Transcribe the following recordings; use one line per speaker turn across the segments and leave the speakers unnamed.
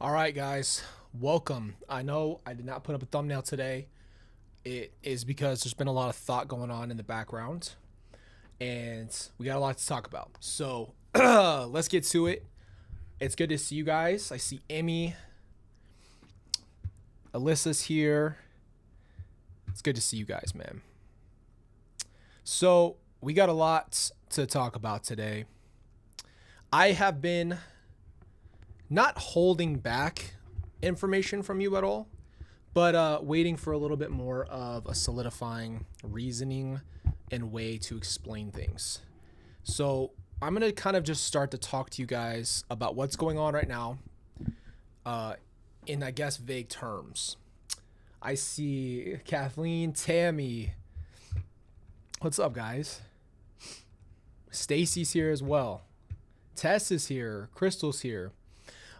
All right, guys, welcome. I know I did not put up a thumbnail today. It is because there's been a lot of thought going on in the background, and we got a lot to talk about. So let's get to it. It's good to see you guys. I see Emmy, Alyssa's here. It's good to see you guys, man. So we got a lot to talk about today. I have been not holding back information from you at all, but waiting for a little bit more of a solidifying reasoning and way to explain things. So I'm going to kind of just start to talk to you guys about what's going on right now in, I guess, vague terms. I see Kathleen, Tammy. What's up, guys? Stacy's here as well. Tess is here. Crystal's here.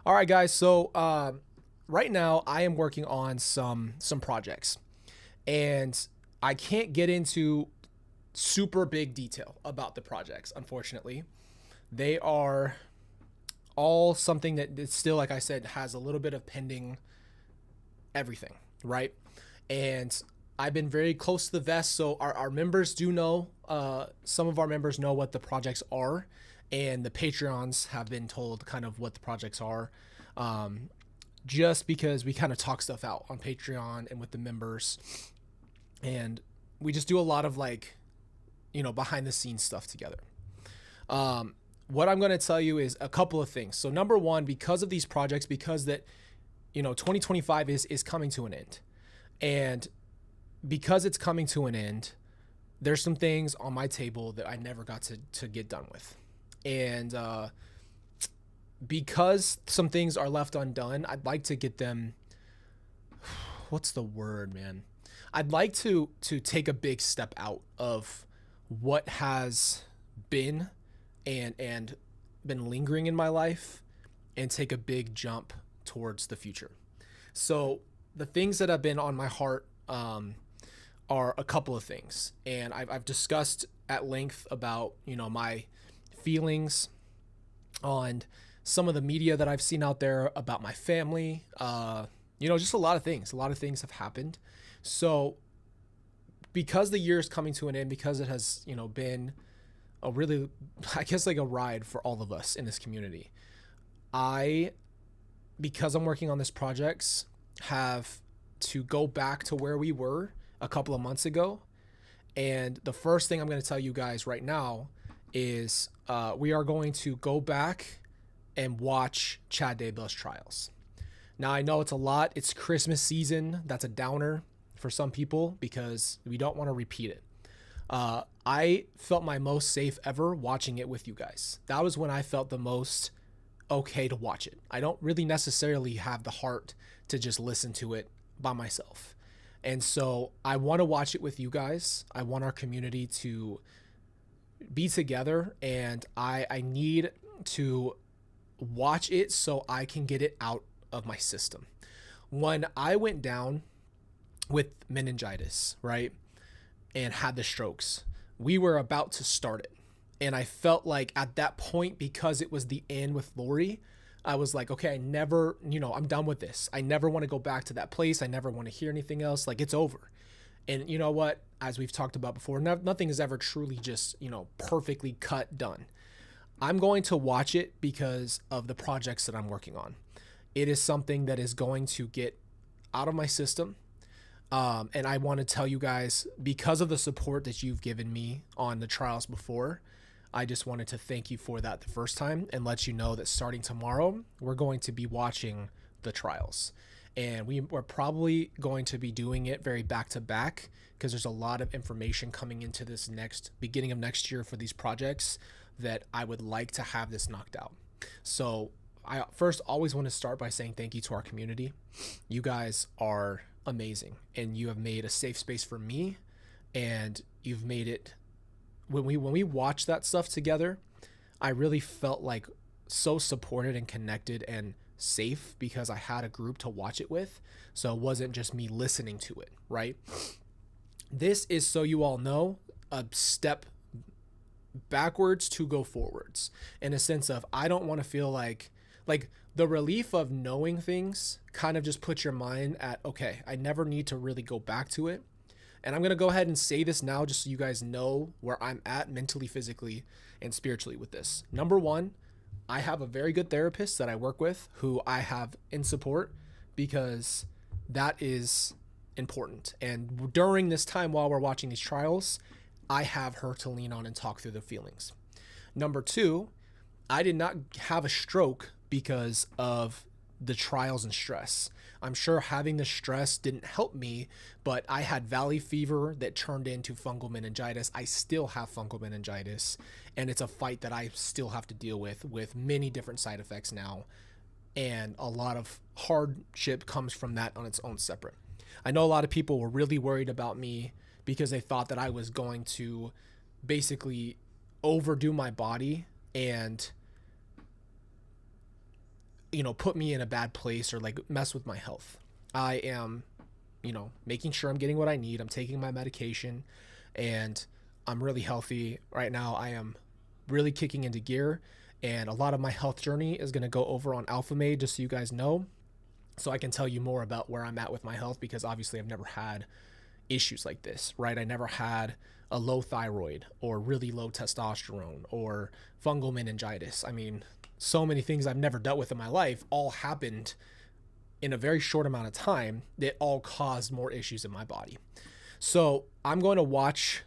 All right, guys. So right now I am working on some projects, and I can't get into super big detail about the projects. Unfortunately, they are all something that still, like I said, has a little bit of pending everything, right? And I've been very close to the vest, so our members do know. Some of our members know what the projects are, and the Patreons have been told kind of what the projects are, just because we kind of talk stuff out on Patreon and with the members, and we just do a lot of behind the scenes stuff together. What I'm going to tell you is a couple of things. So number one, because of these projects, because that 2025 is coming to an end, and because it's coming to an end, there's some things on my table that I never got to get done with. And because some things are left undone, I'd like to get them. What's the word, man? I'd like to take a big step out of what has been and been lingering in my life, and take a big jump towards the future. So the things that have been on my heart are a couple of things, and I've discussed at length about my feelings on some of the media that I've seen out there about my family. Just a lot of things. A lot of things have happened. So because the year is coming to an end, because it has been a really, I guess, like a ride for all of us in this community, because I'm working on this projects, have to go back to where we were a couple of months ago. And the first thing I'm going to tell you guys right now is we are going to go back and watch Chad Daybell's trials. Now, I know it's a lot. It's Christmas season. That's a downer for some people because we don't want to repeat it. I felt my most safe ever watching it with you guys. That was when I felt the most okay to watch it. I don't really necessarily have the heart to just listen to it by myself. And so I want to watch it with you guys. I want our community to be together, and I need to watch it so I can get it out of my system. When I went down with meningitis, right, and had the strokes, we were about to start it. And I felt like at that point, because it was the end with Lori, I was like, okay, I'm done with this. I never want to go back to that place. I never want to hear anything else. Like, it's over. And you know what? As we've talked about before, nothing is ever truly just, perfectly cut done. I'm going to watch it because of the projects that I'm working on. It is something that is going to get out of my system. And I want to tell you guys, because of the support that you've given me on the trials before, I just wanted to thank you for that the first time and let you know that starting tomorrow, we're going to be watching the trials. And we're probably going to be doing it very back to back because there's a lot of information coming into this beginning of next year for these projects that I would like to have this knocked out. So I first always want to start by saying thank you to our community. You guys are amazing, and you have made a safe space for me, and you've made it when we watch that stuff together, I really felt like so supported and connected and safe because I had a group to watch it with. So it wasn't just me listening to it, right? This is, so you all know, a step backwards to go forwards, in a sense of I don't want to feel like like the relief of knowing things kind of just puts your mind at, okay, I never need to really go back to it. And I'm going to go ahead and say this now just so you guys know where I'm at mentally, physically, and spiritually with this. Number one, I have a very good therapist that I work with who I have in support, because that is important. And during this time while we're watching these trials, I have her to lean on and talk through the feelings. Number two, I did not have a stroke because of the trials and stress. I'm sure having the stress didn't help me, but I had valley fever that turned into fungal meningitis. I still have fungal meningitis, and it's a fight that I still have to deal with many different side effects now. And a lot of hardship comes from that on its own separate. I know a lot of people were really worried about me because they thought that I was going to basically overdo my body and, you know, put me in a bad place or like mess with my health. I am, you know, making sure I'm getting what I need. I'm taking my medication and I'm really healthy right now. I am really kicking into gear, and a lot of my health journey is going to go over on AlphaMade, just so you guys know, so I can tell you more about where I'm at with my health, because obviously I've never had issues like this, right? I never had a low thyroid or really low testosterone or fungal meningitis. I mean, so many things I've never dealt with in my life all happened in a very short amount of time that all caused more issues in my body. So I'm going to watch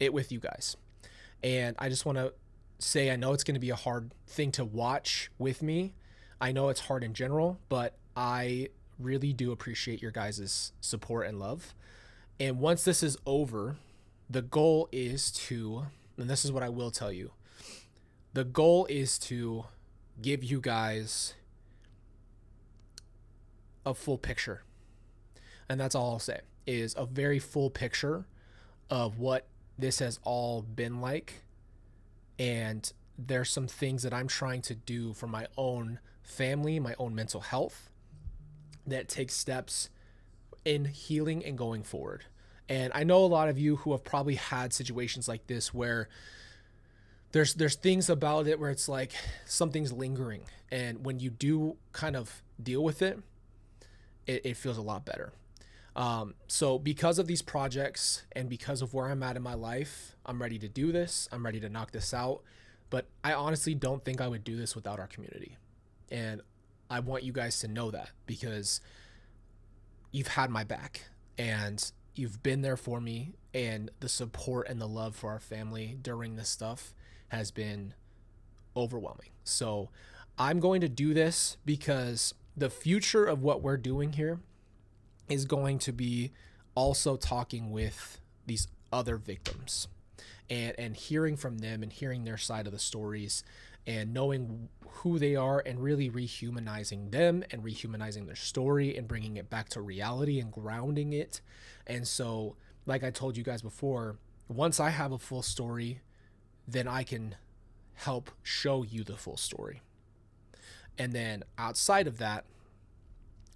it with you guys. And I just want to say, I know it's going to be a hard thing to watch with me. I know it's hard in general, but I really do appreciate your guys' support and love. And once this is over, the goal is to, and this is what I will tell you, the goal is to give you guys a full picture. And that's all I'll say, is a very full picture of what this has all been like. And there's some things that I'm trying to do for my own family, my own mental health, that takes steps in healing and going forward. And I know a lot of you who have probably had situations like this where there's things about it where it's like something's lingering, and when you do kind of deal with it, it feels a lot better. So because of these projects and because of where I'm at in my life, I'm ready to do this. I'm ready to knock this out. But I honestly don't think I would do this without our community. And I want you guys to know that, because you've had my back and you've been there for me, and the support and the love for our family during this stuff has been overwhelming. So I'm going to do this because the future of what we're doing here is going to be also talking with these other victims and hearing from them and hearing their side of the stories and knowing who they are, and really rehumanizing them and rehumanizing their story and bringing it back to reality and grounding it. And so, like I told you guys before, once I have a full story, then I can help show you the full story. And then outside of that,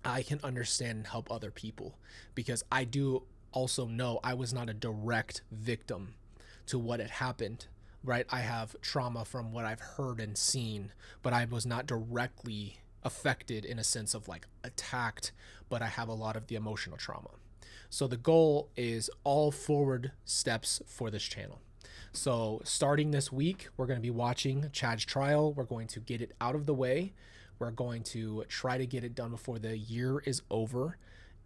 I can understand and help other people, because I do also know I was not a direct victim to what had happened, right? I have trauma from what I've heard and seen, but I was not directly affected in a sense of like attacked, but I have a lot of the emotional trauma. So the goal is all forward steps for this channel. So starting this week, we're going to be watching Chad's trial. We're going to get it out of the way. We're going to try to get it done before the year is over,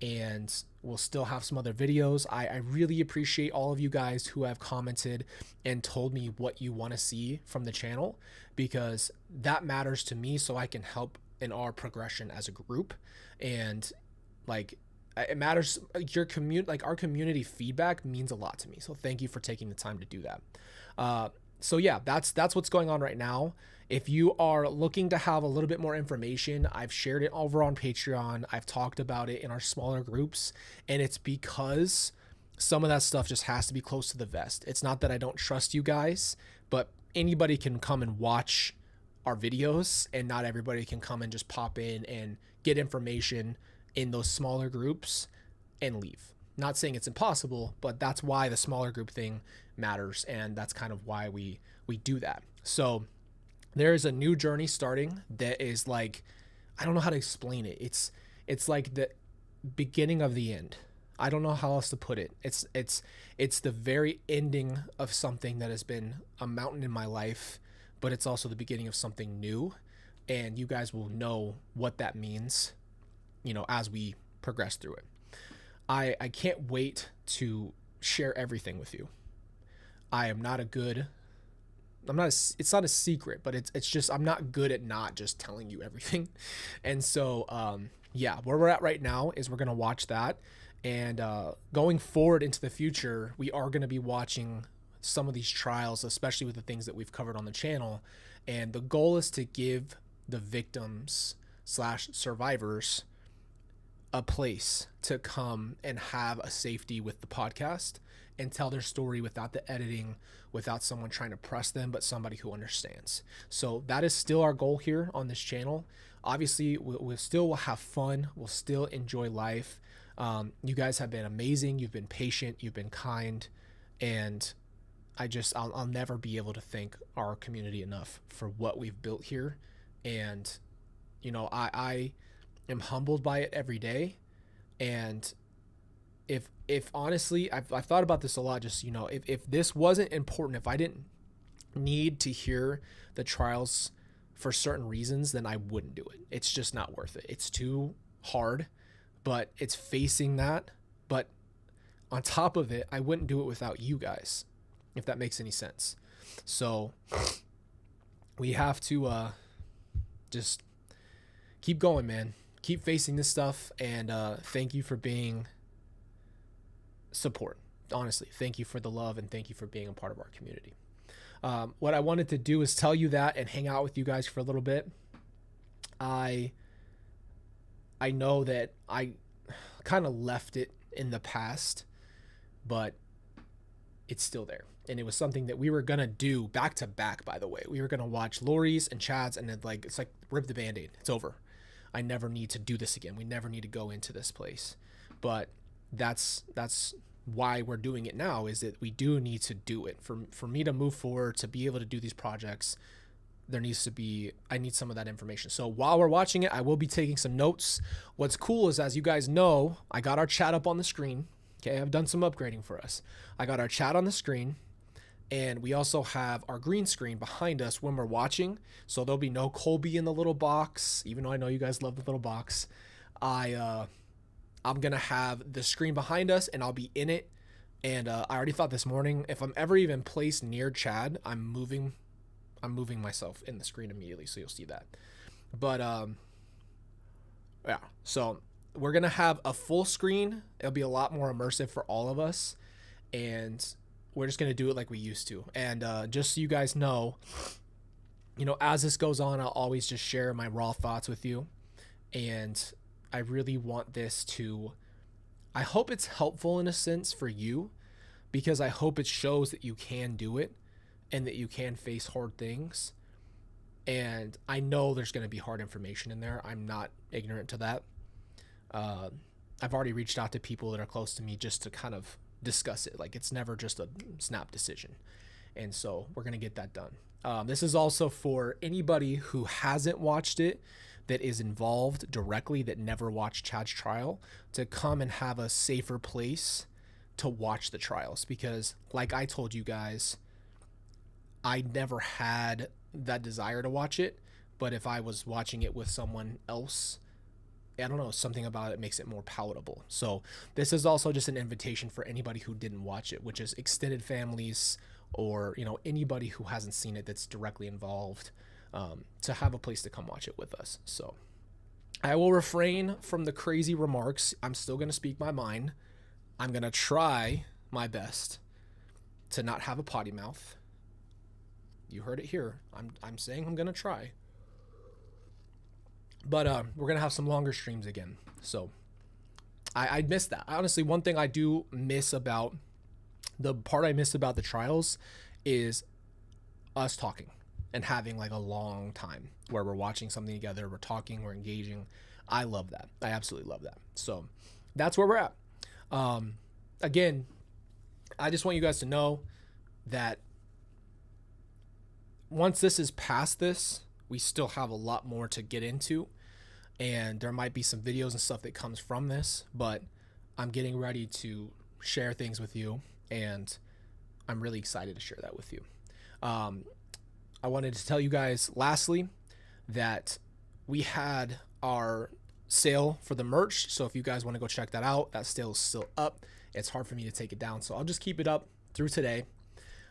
and we'll still have some other videos. I really appreciate all of you guys who have commented and told me what you want to see from the channel, because that matters to me, so I can help in our progression as a group. And like, it matters, your community, like our community feedback means a lot to me. So thank you for taking the time to do that. So yeah, that's what's going on right now. If you are looking to have a little bit more information, I've shared it over on Patreon. I've talked about it in our smaller groups, and it's because some of that stuff just has to be close to the vest. It's not that I don't trust you guys, but anybody can come and watch our videos, and not everybody can come and just pop in and get information in those smaller groups and leave. Not saying it's impossible, but that's why the smaller group thing matters, and that's kind of why we do that. So there is a new journey starting that is like, I don't know how to explain it. It's like the beginning of the end. I don't know how else to put it. It's the very ending of something that has been a mountain in my life, but it's also the beginning of something new, and you guys will know what that means, as we progress through it. I can't wait to share everything with you. I am not a good I'm not it's not a secret, but it's just I'm not good at not just telling you everything. And so yeah, where we're at right now is we're going to watch that, and going forward into the future, we are going to be watching some of these trials, especially with the things that we've covered on the channel. And the goal is to give the victims slash survivors a place to come and have a safety with the podcast and tell their story without the editing, without someone trying to press them, but somebody who understands. So that is still our goal here on this channel. Obviously, we'll still have fun. We'll still enjoy life. You guys have been amazing. You've been patient. You've been kind. And I'll never be able to thank our community enough for what we've built here. And, I am humbled by it every day. And if honestly, I've thought about this a lot, just, if this wasn't important, if I didn't need to hear the trials for certain reasons, then I wouldn't do it. It's just not worth it. It's too hard, but it's facing that. But on top of it, I wouldn't do it without you guys, if that makes any sense. So we have to just keep going, man. Keep facing this stuff. And thank you for being support. Honestly, thank you for the love, and thank you for being a part of our community. What I wanted to do is tell you that and hang out with you guys for a little bit. I know that I kind of left it in the past, but it's still there. And it was something that we were going to do back to back, by the way. We were going to watch Lori's and Chad's, and then it's like rip the Band-Aid. It's over. I never need to do this again. We never need to go into this place. But that's why we're doing it now, is that we do need to do it. For me to move forward, to be able to do these projects, I need some of that information. So while we're watching it, I will be taking some notes. What's cool is, as you guys know, I got our chat up on the screen. Okay, I've done some upgrading for us. I got our chat on the screen, and we also have our green screen behind us when we're watching. So there'll be no Colby in the little box, even though I know you guys love the little box. I'm going to have the screen behind us, and I'll be in it. And I already thought this morning, if I'm ever even placed near Chad, I'm moving myself in the screen immediately, so you'll see that. But yeah, so we're going to have a full screen. It'll be a lot more immersive for all of us, and we're just going to do it like we used to. And just so you guys know, as this goes on, I'll always just share my raw thoughts with you. And I really want this I hope it's helpful in a sense for you, because I hope it shows that you can do it and that you can face hard things. And I know there's going to be hard information in there. I'm not ignorant to that. I've already reached out to people that are close to me just to kind of discuss it. Like, it's never just a snap decision. And so we're going to get that done. This is also for anybody who hasn't watched it, that is involved directly, that never watched Chad's trial, to come and have a safer place to watch the trials. Because like I told you guys, I never had that desire to watch it, but if I was watching it with someone else, I don't know, something about it makes it more palatable. So this is also just an invitation for anybody who didn't watch it, which is extended families, or anybody who hasn't seen it that's directly involved, to have a place to come watch it with us. So I will refrain from the crazy remarks. I'm still going to speak my mind. I'm going to try my best to not have a potty mouth. You heard it here. I'm saying I'm going to try. But we're going to have some longer streams again. So I miss that. Honestly, one thing I do miss about the trials is us talking and having like a long time where we're watching something together, we're talking, we're engaging. I love that. I absolutely love that. So that's where we're at. Again, I just want you guys to know that once this is past this, we still have a lot more to get into, and there might be some videos and stuff that comes from this, but I'm getting ready to share things with you, and I'm really excited to share that with you. I wanted to tell you guys lastly that we had our sale for the merch, so if you guys want to go check that out, that sale is still up. It's hard for me to take it down, so I'll just keep it up through today.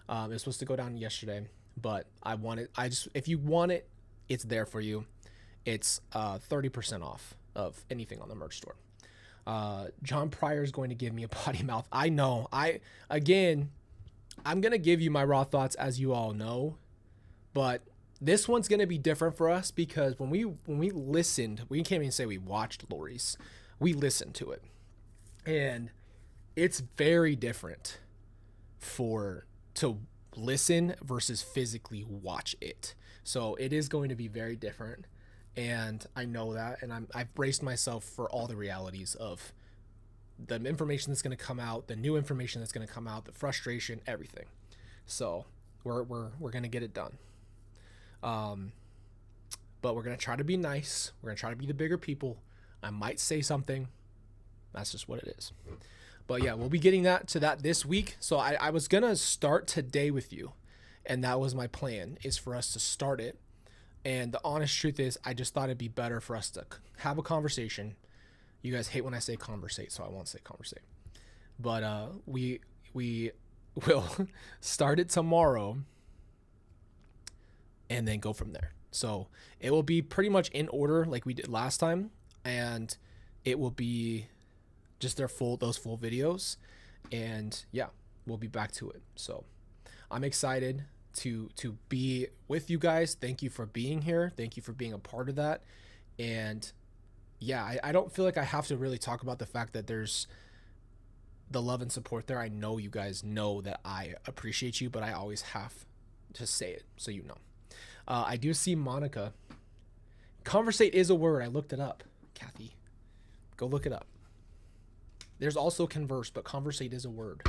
It was supposed to go down yesterday, but if you want it, it's there for you. It's 30% off of anything on the merch store. John Pryor is going to give me a potty mouth. I know. I'm going to give you my raw thoughts, as you all know, but this one's going to be different for us because when we listened, we can't even say we watched Lori's. We listened to it. And it's very different to listen versus physically watch it. So it is going to be very different. And I know that, and I've braced myself for all the realities of the information that's going to come out, the new information that's going to come out, the frustration, everything. So we're going to get it done. But we're going to try to be nice. We're going to try to be the bigger people. I might say something. That's just what it is. But yeah, we'll be getting to that this week. So I was going to start today with you, and that was my plan, is for us to start it. And the honest truth is, I just thought it'd be better for us to have a conversation. You guys hate when I say conversate, so I won't say conversate. But we will start it tomorrow and then go from there. So it will be pretty much in order like we did last time, and it will be just those full videos. And yeah, we'll be back to it. So I'm excited to be with you guys. Thank you for being here. Thank you for being a part of that. And yeah, I don't feel like I have to really talk about the fact that there's the love and support there. I know you guys know that I appreciate you, but I always have to say it so you know. I do see Monica. Conversate is a word. I looked it up. Kathy, go look it up. There's also converse, but conversate is a word.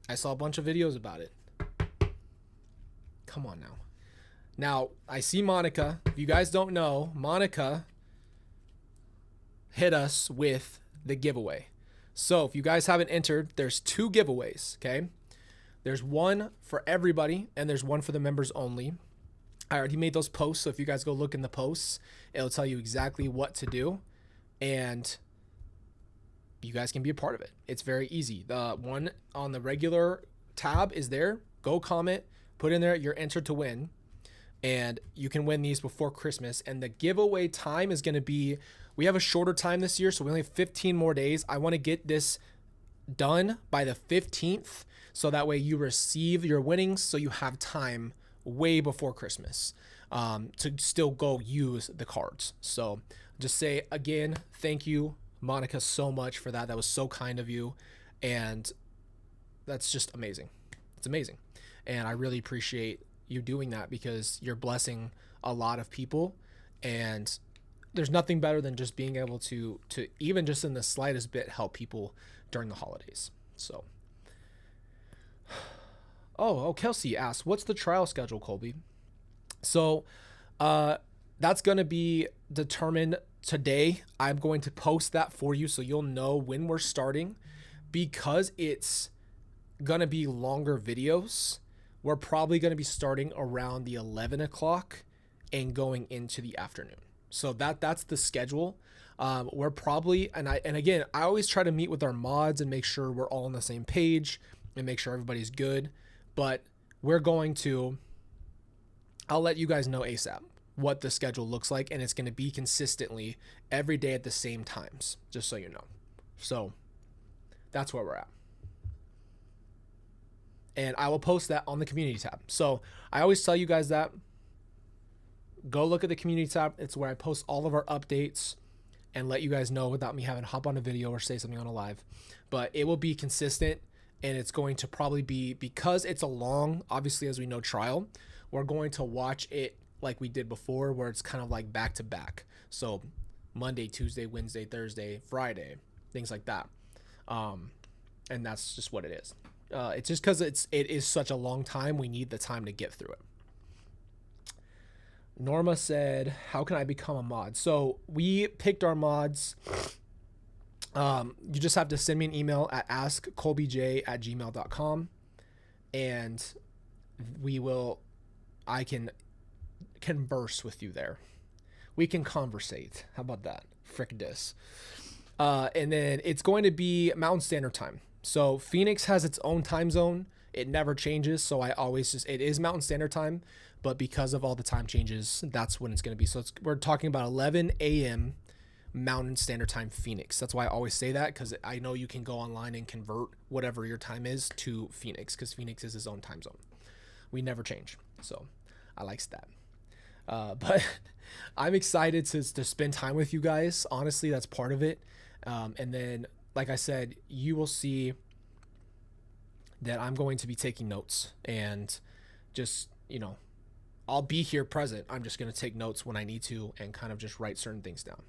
I saw a bunch of videos about it. Come on now. Now, I see Monica. If you guys don't know, Monica hit us with the giveaway. So if you guys haven't entered, there's 2 giveaways, okay? There's one for everybody, and there's one for the members only. I already made those posts, so if you guys go look in the posts, it'll tell you exactly what to do, and you guys can be a part of it. It's very easy. The one on the regular tab is there. Go comment, put in there, you're entered to win, and you can win these before Christmas. And the giveaway time is going to be, we have a shorter time this year, so we only have 15 more days. I want to get this done by the 15th, so that way you receive your winnings, so you have time way before Christmas to still go use the cards. So just say again, thank you, Monica, so much for that. That was so kind of you, and that's just amazing. It's amazing, and I really appreciate you doing that because you're blessing a lot of people, and there's nothing better than just being able to even just in the slightest bit help people during the holidays. So Kelsey asked, what's the trial schedule, Colby? So that's going to be determined today. I'm going to post that for you so you'll know when we're starting. Because it's going to be longer videos, we're probably going to be starting around the 11 o'clock and going into the afternoon. So that's the schedule. We're probably, and again, I always try to meet with our mods and make sure we're all on the same page and make sure everybody's good. But I'll let you guys know ASAP what the schedule looks like, and it's going to be consistently every day at the same times, just so you know. So that's where we're at. And I will post that on the community tab. So I always tell you guys that. Go look at the community tab. It's where I post all of our updates and let you guys know without me having to hop on a video or say something on a live. But it will be consistent, and it's going to probably be, because it's a long, obviously, as we know, trial, we're going to watch it like we did before, where it's kind of like back to back. So Monday, Tuesday, Wednesday, Thursday, Friday, things like that. And that's just what it is. It's just because it is such a long time. We need the time to get through it. Norma said, how can I become a mod? So we picked our mods. You just have to send me an email at askcolbyj@gmail.com, and I can converse with you there. We can conversate. How about that? Frick this. And then it's going to be Mountain Standard Time. So Phoenix has its own time zone. It never changes. So I always it is Mountain Standard Time, but because of all the time changes, that's when it's going to be. So we're talking about 11 a.m. Mountain Standard Time Phoenix. That's why I always say that, because I know you can go online and convert whatever your time is to Phoenix, because Phoenix is his own time zone. We never change. So I likes that. But I'm excited to spend time with you guys. Honestly, that's part of it. And then, like I said, you will see that I'm going to be taking notes, and just, I'll be here present. I'm just going to take notes when I need to and kind of just write certain things down.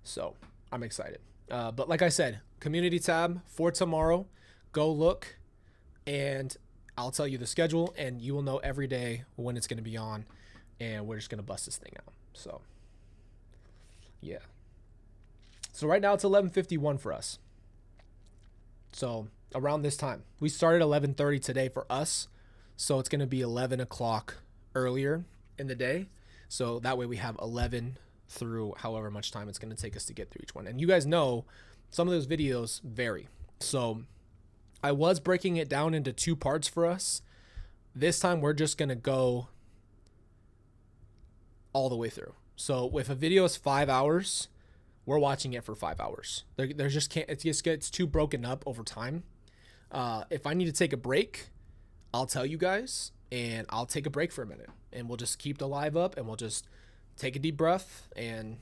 So I'm excited. But like I said, community tab for tomorrow, go look, and I'll tell you the schedule, and you will know every day when it's going to be on, and we're just going to bust this thing out. So yeah. So right now it's 11:51 for us. So around this time, we started 11:30 today for us. So it's going to be 11 o'clock earlier in the day. So that way we have 11 through however much time it's going to take us to get through each one. And you guys know some of those videos vary. So I was breaking it down into 2 parts for us. This time we're just going to go all the way through. So if a video is 5 hours, we're watching it for 5 hours. There's just can't, it just gets too broken up over time. If I need to take a break, I'll tell you guys, and I'll take a break for a minute, and we'll just keep the live up, and we'll just take a deep breath, and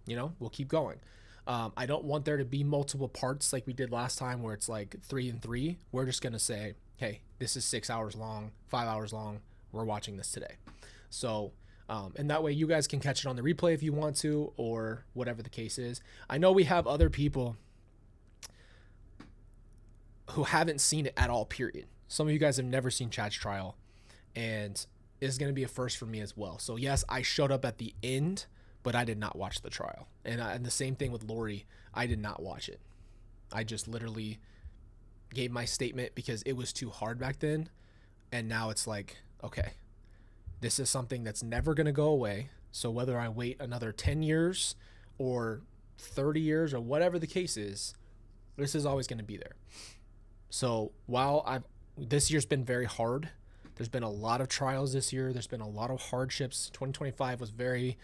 we'll keep going. I don't want there to be multiple parts like we did last time where it's like 3 and 3. We're just going to say, hey, this is 6 hours long, 5 hours long. We're watching this today. So, and that way you guys can catch it on the replay if you want to, or whatever the case is. I know we have other people who haven't seen it at all, period. Some of you guys have never seen Chad's trial, and it's going to be a first for me as well. So yes, I showed up at the end, but I did not watch the trial. And the same thing with Lori. I did not watch it. I just literally gave my statement because it was too hard back then. And now it's like, okay, this is something that's never going to go away. So whether I wait another 10 years or 30 years or whatever the case is, this is always going to be there. So while this year's been very hard, there's been a lot of trials this year. There's been a lot of hardships. 2025 was very,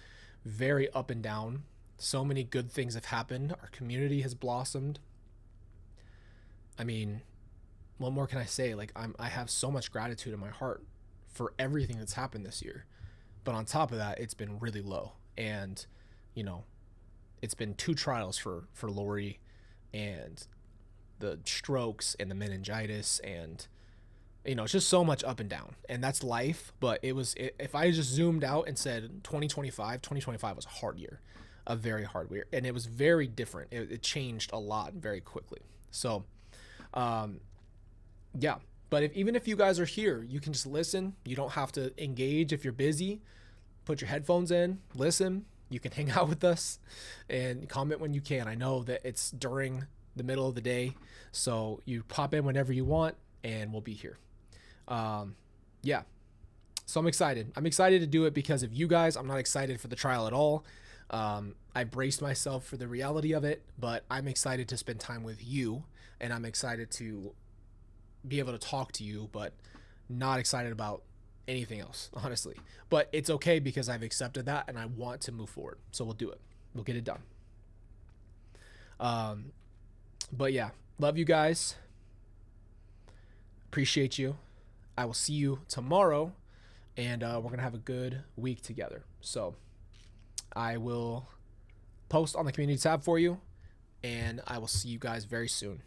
very up and down. So many good things have happened. Our community has blossomed. I mean, what more can I say? Like, I have so much gratitude in my heart for everything that's happened this year. But on top of that, it's been really low. And, it's been 2 trials for Lori, and the strokes and the meningitis, and it's just so much up and down, and that's life. But if I just zoomed out and said 2025 was a hard year, a very hard year, and it was very different. It changed a lot very quickly. So yeah, but even if you guys are here, you can just listen. You don't have to engage. If you're busy, put your headphones in, listen. You can hang out with us and comment when you can. I know that it's during the middle of the day, so you pop in whenever you want, and we'll be here. Yeah, so I'm excited to do it because of you guys. I'm not excited for the trial at all. I braced myself for the reality of it, but I'm excited to spend time with you, and I'm excited to be able to talk to you, but not excited about anything else, honestly. But it's okay because I've accepted that, and I want to move forward, so we'll do it. We'll get it done. But yeah, love you guys. Appreciate you. I will see you tomorrow, and we're going to have a good week together. So I will post on the community tab for you, and I will see you guys very soon.